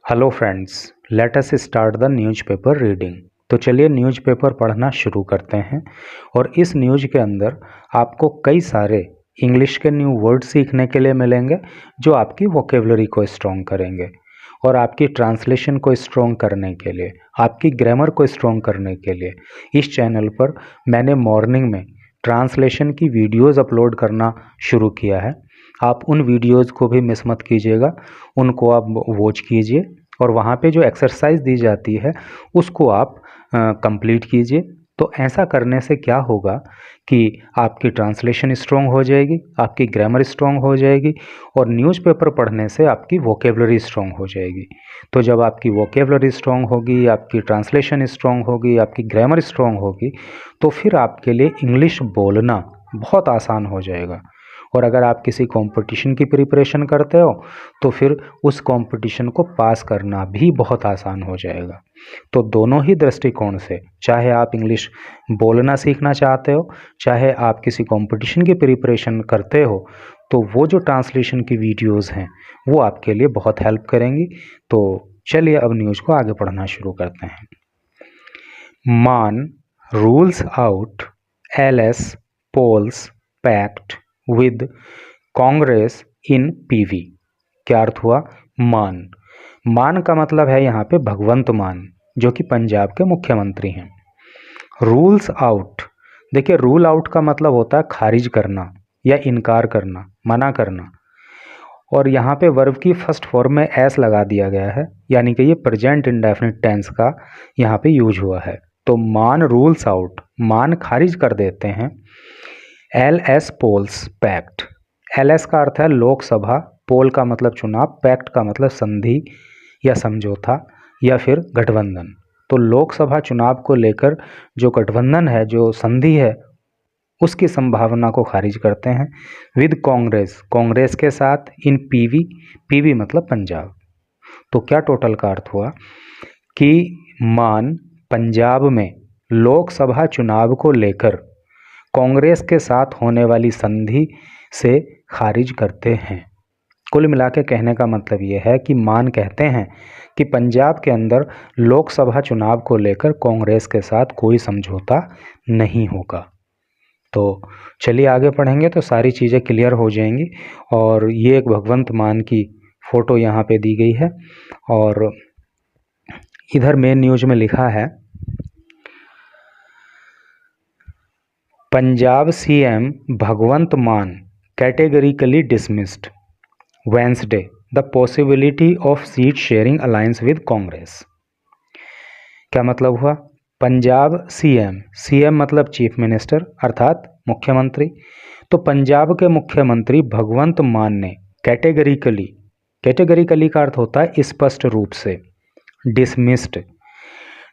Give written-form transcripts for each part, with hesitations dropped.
Hello friends, let us start the newspaper reading. तो चलिए newspaper पढ़ना शुरू करते हैं। और इस न्यूज़ के अंदर आपको कई सारे इंग्लिश के न्यू वर्ड सीखने के लिए मिलेंगे जो आपकी वोकेबलरी को स्ट्रॉन्ग करेंगे और आपकी ट्रांसलेशन को स्ट्रॉन्ग करने के लिए, आपकी ग्रामर को स्ट्रॉन्ग करने के लिए इस चैनल पर मैंने मॉर्निंग में ट्रांसलेशन की वीडियोज़ अपलोड करना शुरू किया है। आप उन वीडियोज़ को भी मिस मत कीजिएगा, उनको आप वॉच कीजिए और वहाँ पे जो एक्सरसाइज दी जाती है उसको आप कंप्लीट कीजिए। तो ऐसा करने से क्या होगा कि आपकी ट्रांसलेशन स्ट्रॉन्ग हो जाएगी, आपकी ग्रामर स्ट्रॉन्ग हो जाएगी और न्यूज़पेपर पढ़ने से आपकी वोकेबलरी स्ट्रॉन्ग हो जाएगी। तो जब आपकी वोकेबलरी स्ट्रॉन्ग होगी, आपकी ट्रांसलेशन स्ट्रॉन्ग होगी, आपकी ग्रामर स्ट्रॉन्ग होगी, तो फिर आपके लिए इंग्लिश बोलना बहुत आसान हो जाएगा। और अगर आप किसी कंपटीशन की प्रिपरेशन करते हो तो फिर उस कंपटीशन को पास करना भी बहुत आसान हो जाएगा। तो दोनों ही दृष्टिकोण से, चाहे आप इंग्लिश बोलना सीखना चाहते हो, चाहे आप किसी कंपटीशन की प्रिपरेशन करते हो, तो वो जो ट्रांसलेशन की वीडियोज़ हैं वो आपके लिए बहुत हेल्प करेंगी। तो चलिए अब न्यूज़ को आगे पढ़ना शुरू करते हैं। Mann rules out LS polls pact with Congress in PB. क्या अर्थ हुआ? मान का मतलब है यहाँ पे भगवंत मान, जो कि पंजाब के मुख्यमंत्री हैं। रूल्स आउट, देखिए रूल आउट का मतलब होता है खारिज करना या इनकार करना, मना करना। और यहाँ पे वर्ब की फर्स्ट फॉर्म में एस लगा दिया गया है, यानी कि ये प्रेजेंट इंडेफिनिट टेंस का यहाँ पे यूज हुआ है। तो मान रूल्स आउट, मान खारिज कर देते हैं। L S polls pact, L S का अर्थ है लोकसभा, पोल का मतलब चुनाव, पैक्ट का मतलब संधि या समझौता या फिर गठबंधन। तो लोकसभा चुनाव को लेकर जो गठबंधन है, जो संधि है, उसकी संभावना को खारिज करते हैं। विद कांग्रेस, कांग्रेस के साथ। इन पीवी, पीवी मतलब पंजाब। तो क्या टोटल का अर्थ हुआ कि मान पंजाब में लोकसभा चुनाव को लेकर कांग्रेस के साथ होने वाली संधि से खारिज करते हैं। कुल मिला के कहने का मतलब ये है कि मान कहते हैं कि पंजाब के अंदर लोकसभा चुनाव को लेकर कांग्रेस के साथ कोई समझौता नहीं होगा। तो चलिए आगे पढ़ेंगे तो सारी चीज़ें क्लियर हो जाएंगी। और ये एक भगवंत मान की फ़ोटो यहाँ पे दी गई है और इधर मेन न्यूज़ में लिखा है, पंजाब सीएम भगवंत मान categorically dismissed Wednesday the possibility of seat sharing alliance with Congress. क्या मतलब हुआ? पंजाब सीएम, सीएम मतलब चीफ मिनिस्टर अर्थात मुख्यमंत्री। तो पंजाब के मुख्यमंत्री भगवंत मान ने कैटेगरिकली, कैटेगरिकली का अर्थ होता है स्पष्ट रूप से, डिसमिस्ड,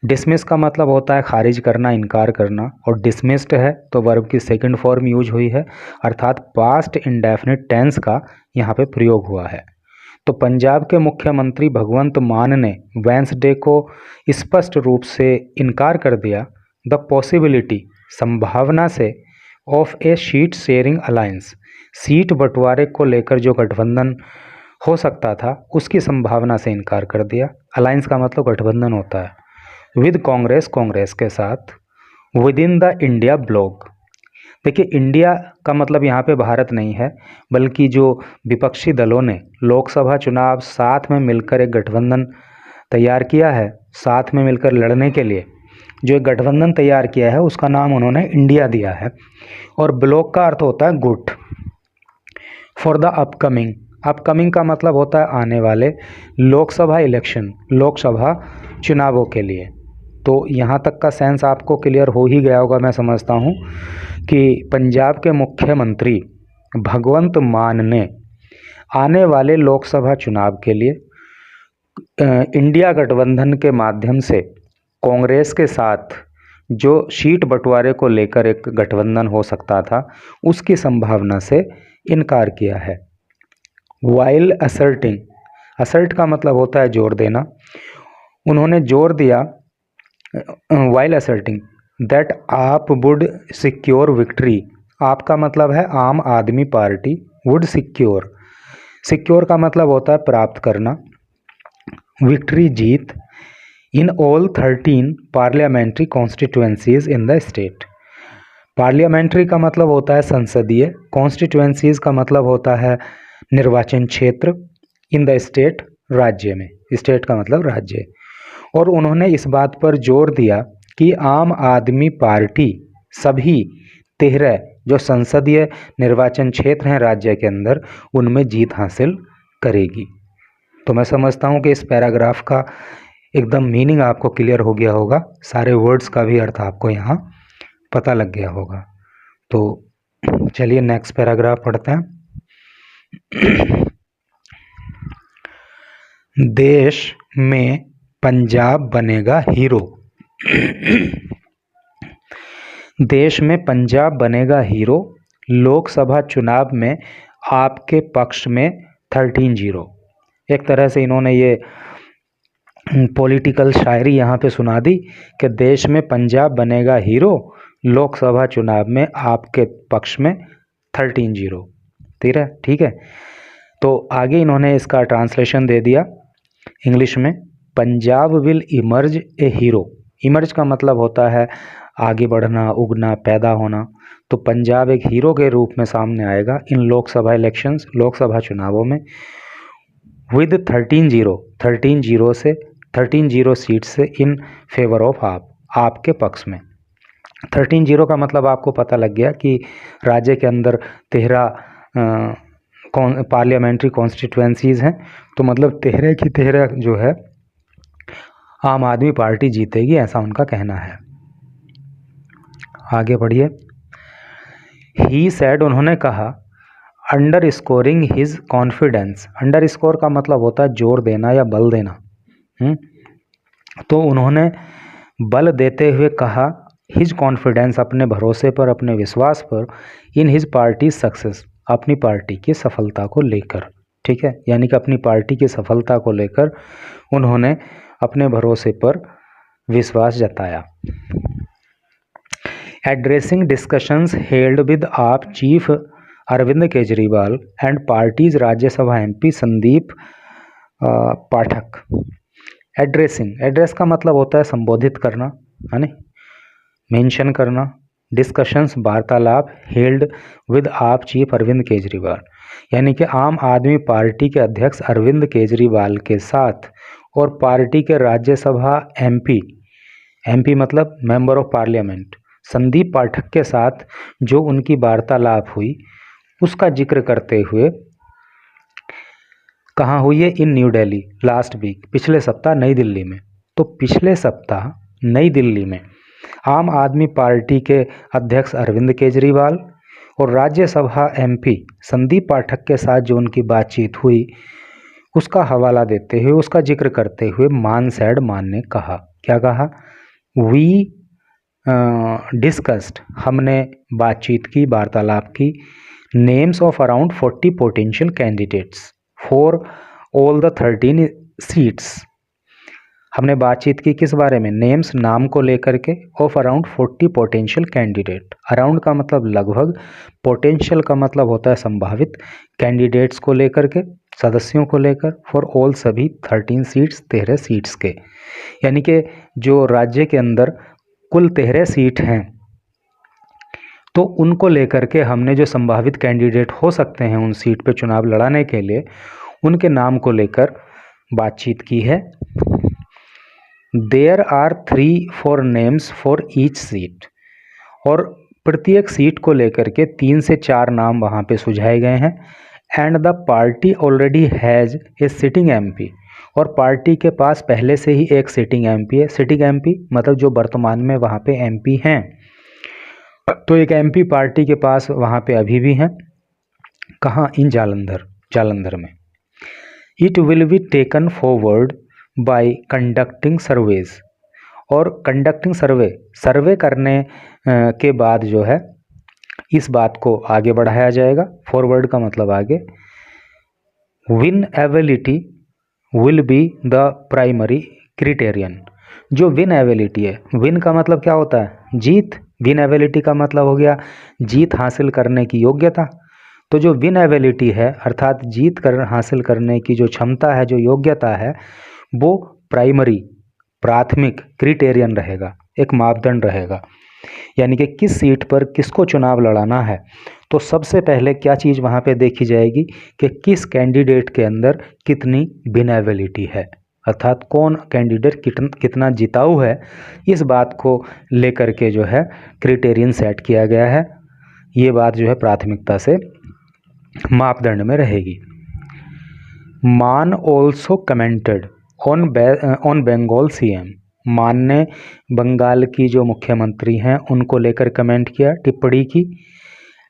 डिसमिस का मतलब होता है खारिज करना, इनकार करना, और डिसमिस्ड है तो वर्ब की सेकंड फॉर्म यूज हुई है अर्थात पास्ट इंडेफिनिट टेंस का यहाँ पे प्रयोग हुआ है। तो पंजाब के मुख्यमंत्री भगवंत मान ने वेंसडे को स्पष्ट रूप से इनकार कर दिया, द पॉसिबिलिटी संभावना से, of A seat sharing alliance, seat बंटवारे को लेकर जो गठबंधन हो सकता था उसकी संभावना से इनकार कर दिया। अलायंस का मतलब गठबंधन होता है। विद कांग्रेस, कांग्रेस के साथ। With in the India block, देखिए इंडिया का मतलब यहाँ पे भारत नहीं है, बल्कि जो विपक्षी दलों ने लोकसभा चुनाव साथ में मिलकर एक गठबंधन तैयार किया है, साथ में मिलकर लड़ने के लिए जो एक गठबंधन तैयार किया है उसका नाम उन्होंने इंडिया दिया है। और ब्लॉक का अर्थ होता है गुट। फॉर द अपकमिंग, अपकमिंग का मतलब होता है आने वाले लोकसभा इलेक्शन, लोकसभा चुनावों के लिए। तो यहाँ तक का सेंस आपको क्लियर हो ही गया होगा, मैं समझता हूँ कि पंजाब के मुख्यमंत्री भगवंत मान ने आने वाले लोकसभा चुनाव के लिए इंडिया गठबंधन के माध्यम से कांग्रेस के साथ जो सीट बंटवारे को लेकर एक गठबंधन हो सकता था उसकी संभावना से इनकार किया है। वाइल असर्टिंग, असर्ट का मतलब होता है जोर देना, उन्होंने जोर दिया, वाइल असर्टिंग दैट आप वुड सिक्योर विक्ट्री, आपका मतलब है आम आदमी पार्टी, वुड सिक्योर, सिक्योर का मतलब होता है प्राप्त करना, victory Jeet in all 13 parliamentary constituencies in the state. Parliamentary का मतलब होता है संसदीय, कॉन्स्टिट्यूएंसीज का मतलब होता है निर्वाचन क्षेत्र, इन द स्टेट राज्य में, स्टेट का मतलब राज्य। और उन्होंने इस बात पर जोर दिया कि आम आदमी पार्टी सभी 13 जो संसदीय निर्वाचन क्षेत्र हैं राज्य के अंदर उनमें जीत हासिल करेगी। तो मैं समझता हूँ कि इस पैराग्राफ का एकदम मीनिंग आपको क्लियर हो गया होगा, सारे वर्ड्स का भी अर्थ आपको यहाँ पता लग गया होगा। तो चलिए नेक्स्ट पैराग्राफ पढ़ते हैं। देश में पंजाब बनेगा हीरो। देश में पंजाब बनेगा हीरो, लोकसभा चुनाव में आपके पक्ष में 13-0। एक तरह से इन्होंने ये पॉलिटिकल शायरी यहाँ पे सुना दी कि देश में पंजाब बनेगा हीरो, लोकसभा चुनाव में आपके पक्ष में 13-0। ठीक है। तो आगे इन्होंने इसका ट्रांसलेशन दे दिया इंग्लिश में। Punjab will emerge A hero. Emerge का मतलब होता है आगे बढ़ना, उगना, पैदा होना। तो पंजाब एक हीरो के रूप में सामने आएगा इन लोकसभा इलेक्शंस, लोकसभा चुनावों में, विद 13-0 सीट से इन फेवर ऑफ आपके पक्ष में। 13-0 का मतलब आपको पता लग गया कि राज्य के अंदर 13 पार्लियामेंट्री कॉन्स्टिट्यूएंसीज हैं, तो मतलब 13 की 13 जो है आम आदमी पार्टी जीतेगी, ऐसा उनका कहना है। आगे बढ़िए। ही सेड, उन्होंने कहा, under scoring his confidence. Under score का मतलब होता है जोर देना या बल देना। तो उन्होंने बल देते हुए कहा, हिज कॉन्फिडेंस, अपने भरोसे पर, अपने विश्वास पर, इन हिज पार्टी सक्सेस, अपनी पार्टी की सफलता को लेकर। ठीक है, यानी कि अपनी पार्टी की सफलता को लेकर उन्होंने अपने भरोसे पर विश्वास जताया। Addressing discussions held with AAP chief Arvind Kejriwal and party's Rajya Sabha MP Sandeep Pathak. Addressing, address का मतलब होता है संबोधित करना, है ना, मेंशन करना। डिस्कशंस, वार्तालाप। Held with AAP chief Arvind Kejriwal, यानी कि आम आदमी पार्टी के अध्यक्ष अरविंद केजरीवाल के साथ और पार्टी के राज्यसभा एमपी मतलब मेंबर ऑफ पार्लियामेंट, संदीप पाठक के साथ जो उनकी वार्तालाप हुई उसका जिक्र करते हुए, कहाँ हुई है? इन न्यू दिल्ली, लास्ट वीक, पिछले सप्ताह नई दिल्ली में। तो पिछले सप्ताह नई दिल्ली में आम आदमी पार्टी के अध्यक्ष अरविंद केजरीवाल और राज्यसभा एमपी संदीप पाठक के साथ जो उनकी बातचीत हुई उसका हवाला देते हुए, उसका जिक्र करते हुए मान सेड, मान ने कहा, क्या कहा? वी डिस्कस्ड, हमने बातचीत की, वार्तालाप की, names of around 40 potential candidates for all the 13 seats. हमने बातचीत की किस बारे में? नेम्स, नाम को लेकर के, of around 40 potential candidate. Around का मतलब लगभग, पोटेंशियल का मतलब होता है संभावित, कैंडिडेट्स को लेकर के, सदस्यों को लेकर, फॉर ऑल, सभी 13 सीट्स, 13 सीट्स के। यानी कि जो राज्य के अंदर कुल 13 सीट हैं तो उनको लेकर के हमने जो संभावित कैंडिडेट हो सकते हैं उन सीट पे चुनाव लड़ाने के लिए, उनके नाम को लेकर बातचीत की है। There are 3-4 names for each seat, और प्रत्येक सीट को लेकर के 3 से 4 नाम वहाँ पे सुझाए गए हैं। And the party already has a sitting MP, और पार्टी के पास पहले से ही एक सिटिंग एमपी है। सिटिंग एमपी मतलब जो वर्तमान में वहाँ पे एमपी हैं, तो एक एमपी पार्टी के पास वहाँ पे अभी भी हैं। कहाँ? इन जालंधर में। It will be taken forward bye conducting surveys, और कंडक्टिंग सर्वे करने के बाद जो है इस बात को आगे बढ़ाया जाएगा। फॉरवर्ड का मतलब आगे। Winnability will be the primary criterion. जो विनएबिलिटी है, विन का मतलब क्या होता है? जीत। विनएबिलिटी का मतलब हो गया जीत हासिल करने की योग्यता। तो जो विनएबिलिटी है अर्थात जीत हासिल करने की जो क्षमता है, जो योग्यता है, वो प्राइमरी प्राथमिक क्राइटेरियन रहेगा, एक मापदंड रहेगा। यानी कि किस सीट पर किसको चुनाव लड़ाना है, तो सबसे पहले क्या चीज़ वहाँ पे देखी जाएगी कि किस कैंडिडेट के अंदर कितनी विनेबिलिटी है, अर्थात कौन कैंडिडेट कितना जिताऊ है। इस बात को लेकर के जो है क्राइटेरियन सेट किया गया है। ये बात जो है प्राथमिकता से मापदंड में रहेगी। Mann also commented on Bengal CM, Mann ने बंगाल की जो मुख्यमंत्री हैं उनको लेकर कमेंट किया, टिप्पणी की।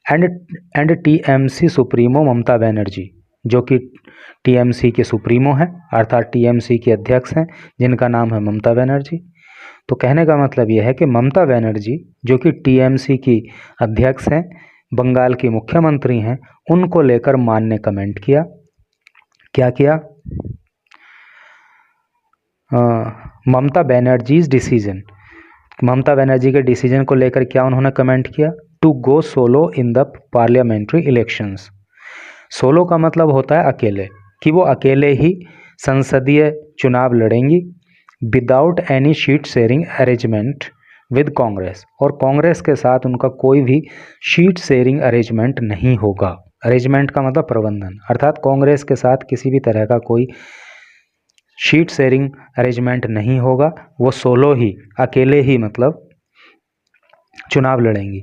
And TMC supremo Mamata Banerjee, जो कि टीएमसी के सुप्रीमो हैं, अर्थात टीएमसी के अध्यक्ष हैं, जिनका नाम है ममता बनर्जी। तो कहने का मतलब यह है कि ममता बनर्जी जो कि टीएमसी की अध्यक्ष हैं, बंगाल की मुख्यमंत्री हैं, उनको लेकर मान ने कमेंट किया। क्या किया? ममता बनर्जीज डिसीजन, ममता बनर्जी के डिसीजन को लेकर क्या उन्होंने कमेंट किया? To go solo in the parliamentary elections. Solo का मतलब होता है अकेले, कि वो अकेले ही संसदीय चुनाव लड़ेंगी without any sheet sharing arrangement with Congress, और कांग्रेस के साथ उनका कोई भी शीट शेयरिंग अरेंजमेंट नहीं होगा। अरेंजमेंट का मतलब प्रबंधन, अर्थात कांग्रेस के साथ किसी भी तरह का कोई शीट शेयरिंग अरेंजमेंट नहीं होगा। वो सोलो ही, अकेले ही मतलब चुनाव लड़ेंगी।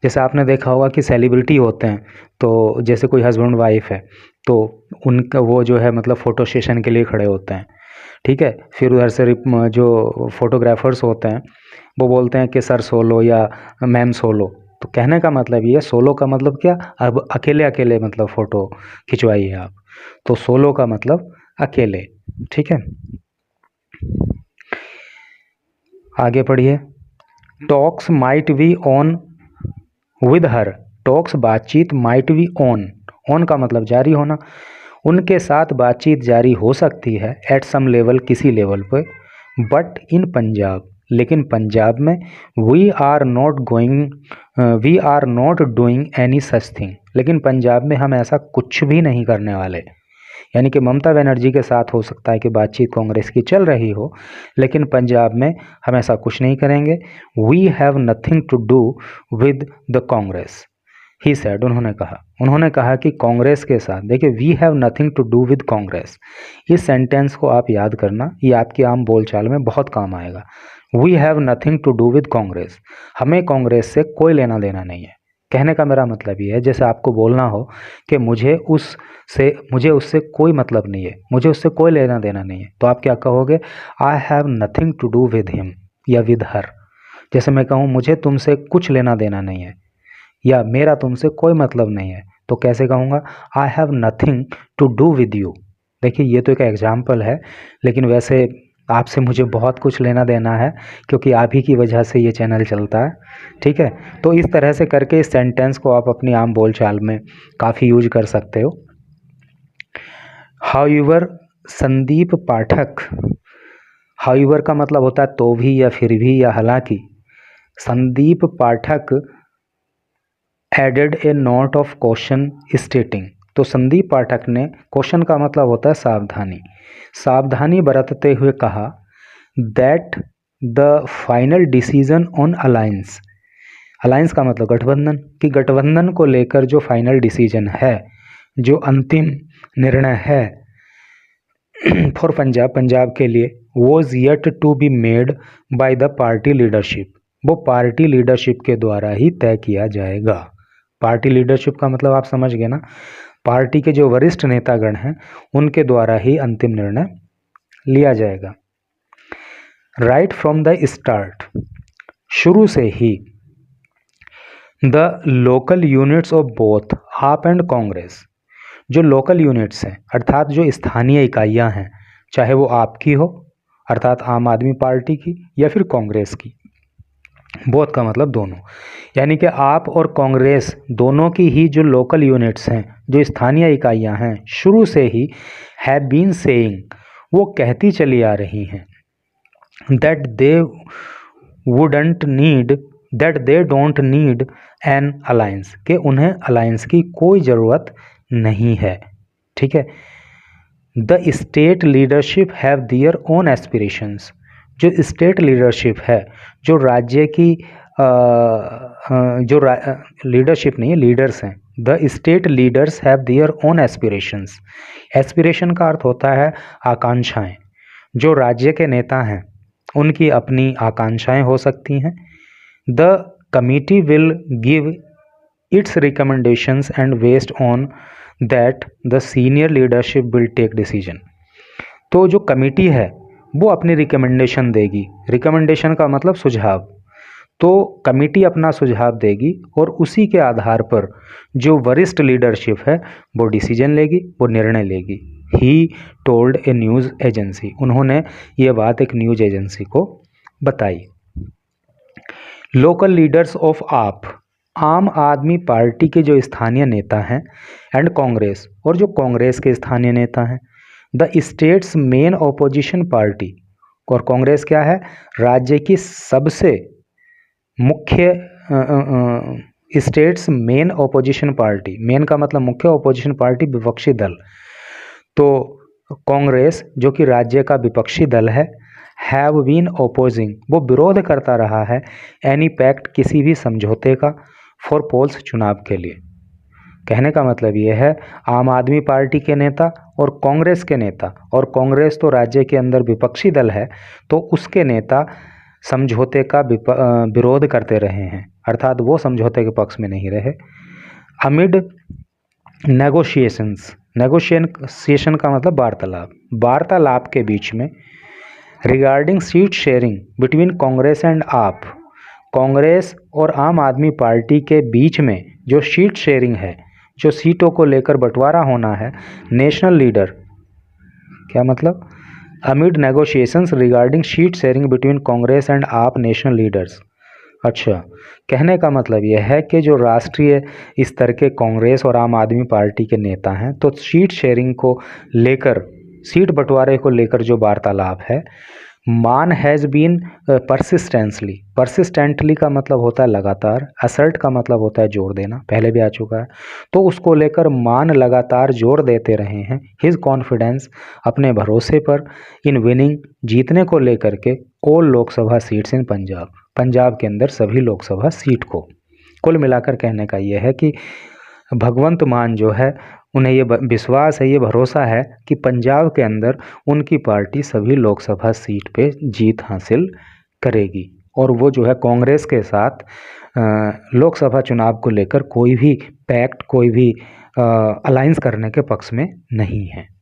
जैसे आपने देखा होगा कि सेलिब्रिटी होते हैं, तो जैसे कोई हस्बैंड वाइफ है तो उनका वो जो है मतलब फ़ोटो सेशन के लिए खड़े होते हैं, ठीक है। फिर उधर से जो फोटोग्राफर्स होते हैं वो बोलते हैं कि सर सोलो या मैम सोलो। तो कहने का मतलब ये है, सोलो का मतलब क्या, अब अकेले अकेले मतलब फ़ोटो खिंचवाइए आप, तो सोलो का मतलब अकेले, ठीक है। आगे पढ़िए। Talks might be on with her, talks बातचीत, माइट बी ऑन, ऑन का मतलब जारी होना, उनके साथ बातचीत जारी हो सकती है एट सम लेवल, किसी लेवल पे, बट इन पंजाब, लेकिन पंजाब में we are not doing any such thing, लेकिन पंजाब में हम ऐसा कुछ भी नहीं करने वाले। यानी कि ममता बनर्जी के साथ हो सकता है कि बातचीत कांग्रेस की चल रही हो, लेकिन पंजाब में हम ऐसा कुछ नहीं करेंगे। We have nothing to do with the Congress, he said, उन्होंने कहा कि कांग्रेस के साथ, देखिए we have nothing to do with Congress, इस सेंटेंस को आप याद करना, ये आपकी आम बोलचाल में बहुत काम आएगा। We have nothing to do with Congress, हमें कांग्रेस से कोई लेना देना नहीं है। कहने का मेरा मतलब ये है, जैसे आपको बोलना हो कि मुझे उससे कोई मतलब नहीं है, मुझे उससे कोई लेना देना नहीं है, तो आप क्या कहोगे? I have nothing to do with him या विद हर। जैसे मैं कहूँ मुझे तुमसे कुछ लेना देना नहीं है या मेरा तुमसे कोई मतलब नहीं है, तो कैसे कहूँगा? I have nothing to do with you. देखिए ये तो एक एग्जाम्पल है, लेकिन वैसे आपसे मुझे बहुत कुछ लेना देना है, क्योंकि आप ही की वजह से ये चैनल चलता है, ठीक है। तो इस तरह से करके इस सेंटेंस को आप अपनी आम बोलचाल में काफ़ी यूज कर सकते हो। हाउएवर संदीप पाठक, हाउएवर का मतलब होता है तो भी या फिर भी या हालांकि। Sandeep Pathak added a note of question stating, तो संदीप पाठक ने, क्वेश्चन का मतलब होता है सावधानी, सावधानी बरतते हुए कहा that the final decision on alliance, alliance का मतलब गठबंधन, कि गठबंधन को लेकर जो फाइनल डिसीजन है, जो अंतिम निर्णय है फॉर पंजाब, पंजाब के लिए, was yet to be made by the party leadership, वो पार्टी लीडरशिप के द्वारा ही तय किया जाएगा। पार्टी लीडरशिप का मतलब आप समझ गए ना, पार्टी के जो वरिष्ठ नेतागण हैं उनके द्वारा ही अंतिम निर्णय लिया जाएगा। राइट फ्रॉम द स्टार्ट, शुरू से ही, the local units of both AAP and Congress, जो लोकल यूनिट्स हैं अर्थात जो स्थानीय इकाइयां हैं, चाहे वो आपकी हो अर्थात आम आदमी पार्टी की या फिर कांग्रेस की, बोथ का मतलब दोनों, यानी कि आप और कांग्रेस दोनों की ही जो लोकल यूनिट्स हैं, जो स्थानीय इकाइयां हैं, शुरू से ही हैव बीन सेइंग, वो कहती चली आ रही हैं that they don't need an alliance, कि उन्हें अलायंस की कोई ज़रूरत नहीं है, ठीक है। The state leadership have their own aspirations. जो स्टेट लीडरशिप है, जो राज्य की लीडरशिप नहीं है, लीडर्स हैं। The state leaders have their own aspirations. Aspiration का अर्थ होता है आकांक्षाएं। जो राज्य के नेता हैं उनकी अपनी आकांक्षाएं हो सकती हैं। The committee will give its recommendations and based on that the senior leadership will take decision. तो जो कमेटी है वो अपनी रिकमेंडेशन देगी। रिकमेंडेशन का मतलब सुझाव। तो कमेटी अपना सुझाव देगी और उसी के आधार पर जो वरिष्ठ लीडरशिप है वो डिसीजन लेगी, वो निर्णय लेगी। He told A news agency. उन्होंने ये बात एक न्यूज़ एजेंसी को बताई। लोकल लीडर्स ऑफ आप, आम आदमी पार्टी के जो स्थानीय नेता हैं, एंड कांग्रेस, और जो कांग्रेस के स्थानीय नेता हैं। The states main opposition party, और कांग्रेस क्या है? राज्य की सबसे मुख्य states main opposition party. Main का मतलब मुख्य, ऑपोजिशन पार्टी विपक्षी दल। तो कांग्रेस जो कि राज्य का विपक्षी दल है, हैव बीन ओपोजिंग, वो विरोध करता रहा है, एनी पैक्ट, किसी भी समझौते का, फॉर पोल्स, चुनाव के लिए। कहने का मतलब ये है आम आदमी पार्टी के नेता और कांग्रेस के नेता, और कांग्रेस तो राज्य के अंदर विपक्षी दल है, तो उसके नेता समझौते का विरोध करते रहे हैं, अर्थात वो समझौते के पक्ष में नहीं रहे। अमिड नेगोशिएशंस, नेगोशिएशन का मतलब वार्तालाप, वार्तालाप के बीच में, regarding seat sharing between Congress and आप, कांग्रेस और आम आदमी पार्टी के बीच में जो सीट शेयरिंग है, जो सीटों को लेकर बंटवारा होना है, नेशनल लीडर, क्या मतलब? Amid negotiations regarding seat sharing between Congress and आप नेशनल लीडर्स। अच्छा, कहने का मतलब यह है कि जो राष्ट्रीय स्तर के कांग्रेस और आम आदमी पार्टी के नेता हैं, तो सीट शेयरिंग को लेकर, सीट बंटवारे को लेकर जो वार्तालाप है, मान हैज़ बीन परसिस्टेंटली का मतलब होता है लगातार, असर्ट का मतलब होता है जोर देना, पहले भी आ चुका है। तो उसको लेकर मान लगातार जोर देते रहे हैं। हिज कॉन्फिडेंस, अपने भरोसे पर, इन विनिंग, जीतने को लेकर के, all Lok Sabha seats in Punjab, Punjab के अंदर सभी लोकसभा सीट को। कुल मिलाकर कहने का यह है कि भगवंत मान जो है, उन्हें ये विश्वास है, ये भरोसा है कि पंजाब के अंदर उनकी पार्टी सभी लोकसभा सीट पे जीत हासिल करेगी, और वो जो है कांग्रेस के साथ लोकसभा चुनाव को लेकर कोई भी पैक्ट, कोई भी अलायंस करने के पक्ष में नहीं है।